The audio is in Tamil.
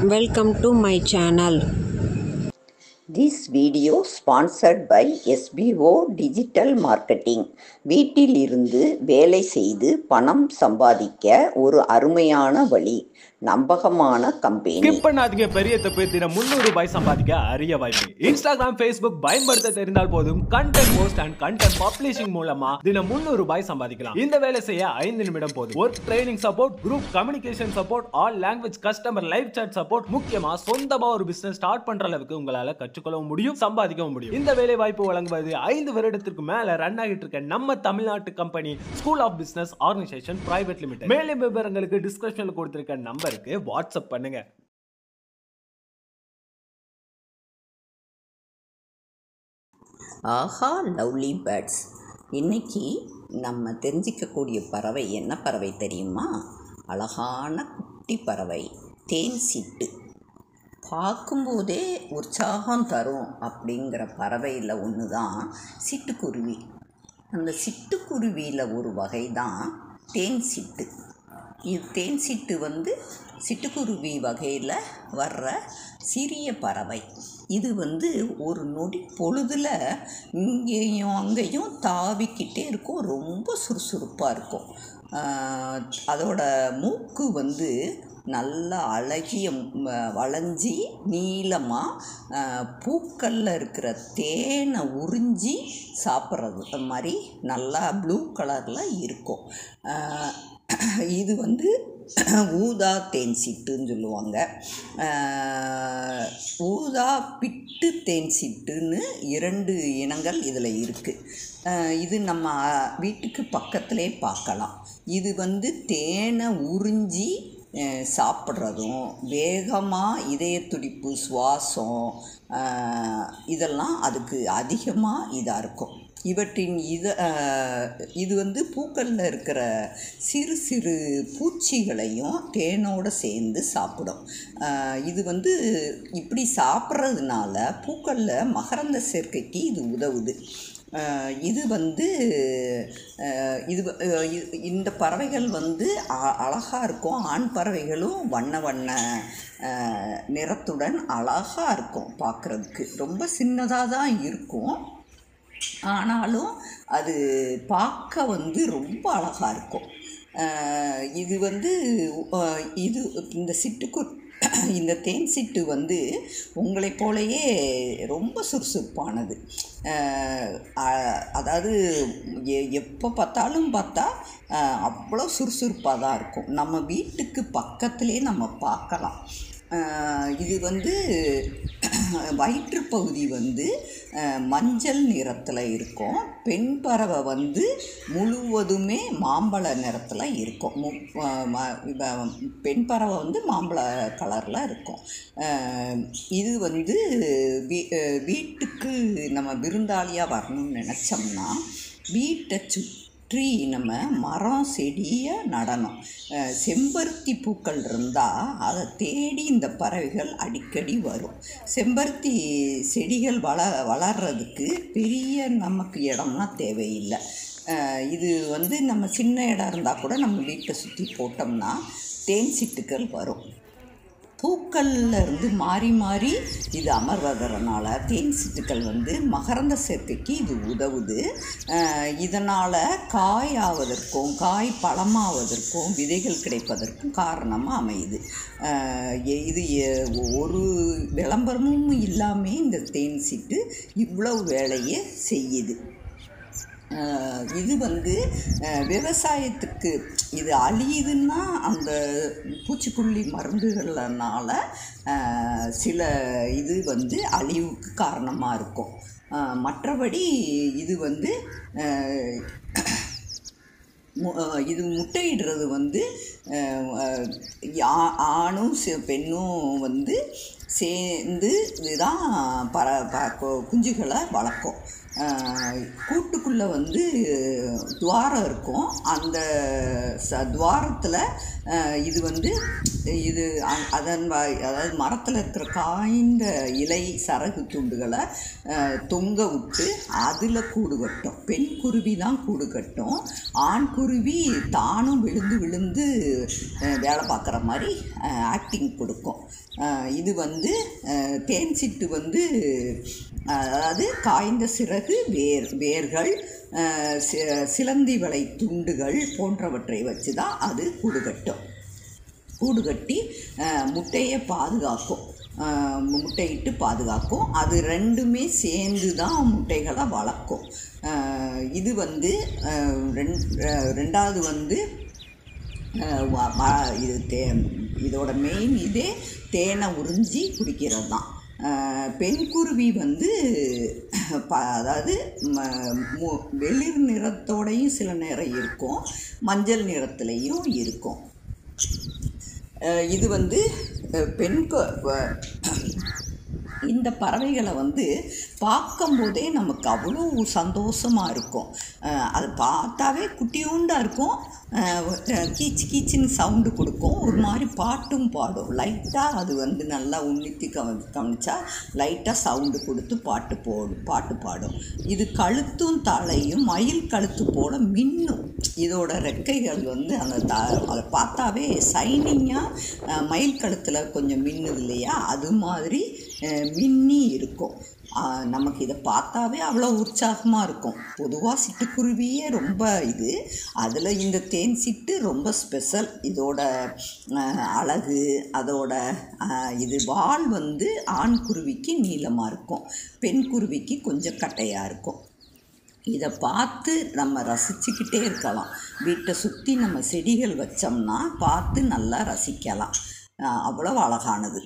Welcome to my channel. This video sponsored by SBO Digital Marketing. வீட்டில் இருந்து வேலை செய்து பணம் சம்பாதிக்க ஒரு அருமையான வழி. நம்பகமான கம்பெனி. ஸ்கிப் பண்ணாதீங்க, பெரிய தப்பு. தினம் 300 ரூபாய் சம்பாதிக்க அரிய வாய்ப்பு. இன்ஸ்டாகிராம், ஃபேஸ்புக் பயன்படுத்த தெரிந்தால் போதும் content post and content publishing மூலமா தினம் 300 ரூபாய் சம்பாதிக்கலாம். இந்த வேலை செய்ய 5 நிமிடம் போதும். Work training support, group communication support, all language customer live chat support, முக்கியமா சொந்தமா ஒரு பிசினஸ் ஸ்டார்ட் பண்ற அளவுக்கு உங்களால கற்றுக்கொள்ளவும் முடியும், சம்பாதிக்கவும் முடியும். இந்த வேலை வாய்ப்பு வழங்குவது 5 வருடத்திற்கு மேல ரன் ஆகிட்டு இருக்க நம்ம தமிழ்நாட்டு company school of business organisation private limited. மேலும் விவரங்களுக்கு டிஸ்கிரிப்ஷன்ல கொடுத்திருக்க நம்பருக்கு வாட்ஸ்அப் பண்ணுங்க. ஆஹா லவ்லி பேர்ட்ஸ். இன்னைக்கு நம்ம தெரிஞ்சிக்கக்கூடிய பறவை என்ன பறவை தெரியுமா? அழகான குட்டி பறவை, தேன் சிட்டு. பார்க்கும்போதே உற்சாகம் தரும் அப்படிங்கிற பறவையில் ஒன்று தான் சிட்டுக்குருவி. அந்த சிட்டுக்குருவியில் ஒரு வகை தான் தேன் சிட்டு. இது தேன் சிட்டு சிட்டுக்குருவி வகையில் வர்ற சிறிய பறவை. இது ஒரு நொடி பொழுதில் இங்கேயும் அங்கேயும் தாவிக்கிட்டே இருக்கும். ரொம்ப சுறுசுறுப்பாக இருக்கும். அதோட மூக்கு நல்ல அழகிய வளைஞ்சி நீளமாக பூக்களில் இருக்கிற தேனை உறிஞ்சி சாப்பிட்றது மாதிரி நல்லா ப்ளூ கலரில் இருக்கும். இது ஊதா தேன் சிட்டுன்னு சொல்லுவாங்க. ஊதா பிட்டு தேன் சிட்டுன்னு 2 இனங்கள் இதில் இருக்குது. இது நம்ம வீட்டுக்கு பக்கத்திலே பார்க்கலாம். இது தேனை உறிஞ்சி சாப்பிட்றதும், வேகமாக இதய துடிப்பு, சுவாசம் இதெல்லாம் அதுக்கு அதிகமாக இதாக இருக்கும். இவற்றின் இது பூக்களில் இருக்கிற சிறு சிறு பூச்சிகளையும் தேனோடு சேர்ந்து சாப்பிடும். இது இப்படி சாப்பிட்றதுனால பூக்களில் மகரந்த சேர்க்கைக்கு இது உதவுது. இந்த பறவைகள் அழகாக இருக்கும். ஆண் பறவைகளும் வண்ண வண்ண நிறத்துடன் அழகாக இருக்கும். பார்க்குறதுக்கு ரொம்ப சின்னதாக தான் இருக்கும். ஆனாலும் அது பார்க்க ரொம்ப அழகாக இருக்கும். இந்த தேன் சிட்டு உங்களைப் போலயே ரொம்ப சுறுசுறுப்பானது. அதாவது எப்போ பார்த்தாலும் அவ்வளோ சுறுசுறுப்பாக தான் இருக்கும். நம்ம வீட்டுக்கு பக்கத்திலே நம்ம பார்க்கலாம். இது வயிற்றுப்பகுதி மஞ்சள் நிறத்தில் இருக்கும். பெண் பறவை முழுவதுமே மாம்பழ நிறத்தில் இருக்கும். பெண் பறவை மாம்பழ கலரில் இருக்கும். இது வீட்டுக்கு நம்ம விருந்தாளியாக வரணும்னு நினச்சோம்னா வீட்டை சுற்றி நம்ம மரம் செடியை நடணும். செம்பருத்தி பூக்கள் இருந்தால் அதை தேடி இந்த பறவைகள் அடிக்கடி வரும். செம்பருத்தி செடிகள் வளர்கிறதுக்கு பெரிய நமக்கு இடம்லாம் தேவையில்லை. இது நம்ம சின்ன இடம் இருந்தால் கூட நம்ம வீட்டை சுற்றி போட்டோம்னா தேன் சிட்டுக்கள் வரும். பூக்களில் இருந்து மாறி மாறி இது அமர்வதனால தேன் சிட்டுக்கள் மகரந்த சேர்க்கைக்கு இது உதவுது. இதனால் காய் ஆவதற்கும், காய் பழமாவதற்கும், விதைகள் கிடைப்பதற்கும் காரணமாக அமையுது. இது ஒரு விளம்பரமும் இல்லாமல் இந்த தேன் சிட்டு இவ்வளவு வேலையை செய்யுது. இது விவசாயத்துக்கு இது அழியுதுன்னா அந்த பூச்சிக்கொல்லி மருந்துகள்னால சில இது அழிவுக்கு காரணமாக இருக்கும். மற்றபடி இது இது முட்டையிடுறது ஆணும் பெண்ணும் சேர்ந்து இதுதான் குஞ்சுகளை வளர்க்கும். கூட்டுக்குள்ளே வந்து துவாரம் இருக்கும். அந்த துவாரத்தில் இது வந்து இது அதாவது மரத்தில் இருக்கிற காய்ந்த இலை சரகு துண்டுகளை தொங்க விட்டு அதில் கூடு கட்டும். பெண் குருவி தான் கூடு கட்டும். ஆண் குருவி தானும் விழுந்து விழுந்து வேலை பார்க்குற மாதிரி ஆக்டிங் கொடுக்கும். இது வந்து தேன் சிட்டு வந்து அதாவது காய்ந்த சிறகு வேர்கள் சிலந்தி வலை துண்டுகள் போன்றவற்றை வச்சு தான் அது கூடு கட்டும். கூடு கட்டி முட்டையை பாதுகாக்கும், முட்டையிட்டு பாதுகாக்கும். அது ரெண்டுமே சேர்ந்து தான் முட்டைகளை வளர்க்கும். இது வந்து ரெண்டாவது வந்து இது இதோட மெயின் இதே தேனை உறிஞ்சி குடிக்கிறது தான். பெண் குருவி வந்து அதாவது வெளிர் நிறத்தோடையும் சில நேரம் இருக்கும், மஞ்சள் நிறத்துலேயும் இருக்கும். இது வந்து இந்த பறவைகளை வந்து பார்க்கும்போதே நமக்கு அவ்வளோ சந்தோஷமாக இருக்கும். அது பார்த்தாவே குட்டியூண்டாக இருக்கும். கீச்சு கீச்சுன்னு சவுண்டு கொடுக்கும். ஒரு மாதிரி பாட்டும் பாடும். லைட்டாக அது வந்து நல்லா உன்னித்தி கவனிச்சா லைட்டாக சவுண்டு கொடுத்து பாட்டு பாடும். இது கழுத்தும் தலையும் மயில் கழுத்து போல மின்னும். இதோட ரெக்கைகள் வந்து அதை பார்த்தாவே சைனிங்காக மயில் கழுத்தில் கொஞ்சம் மின்னுது இல்லையா, அது மாதிரி மின்னி இருக்கும். நமக்கு இதை பார்த்தாவே அவ்வளோ உற்சாகமாக இருக்கும். பொதுவாக சிட்டுக்குருவியே ரொம்ப இது, அதில் இந்த தேன் சிட்டு ரொம்ப ஸ்பெஷல். இதோட அழகு, அதோட இது வால் வந்து ஆண் குருவிக்கு நீளமாக இருக்கும், பெண் குருவிக்கு கொஞ்சம் கட்டையாக இருக்கும். இதை பார்த்து நம்ம ரசிச்சுக்கிட்டே இருக்கலாம். வீட்டை சுற்றி நம்ம செடிகள் வச்சோம்னா பார்த்து நல்லா ரசிக்கலாம். அவ்வளோ அழகானது.